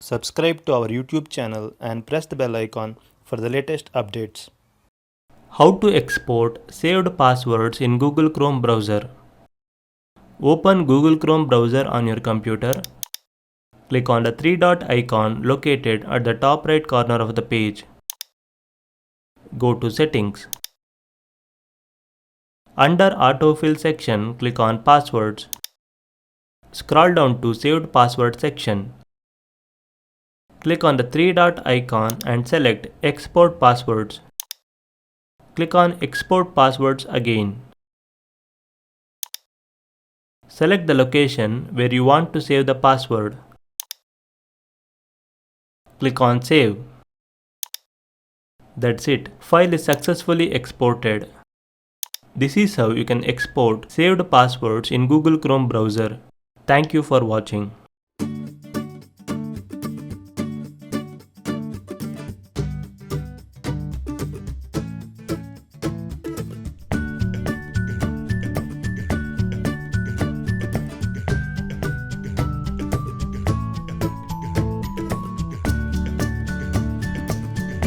Subscribe to our YouTube channel and press the bell icon for the latest updates. How to export saved passwords in Google Chrome browser. Open Google Chrome browser on your computer. Click on the three-dot icon located at the top right corner of the page. Go to Settings. Under Autofill section, click on Passwords. Scroll down to Saved Password section. Click on the three-dot icon and select Export Passwords. Click on Export Passwords again. Select the location where you want to save the password. Click on Save. That's it. File is successfully exported. This is how you can export saved passwords in Google Chrome browser. Thank you for watching.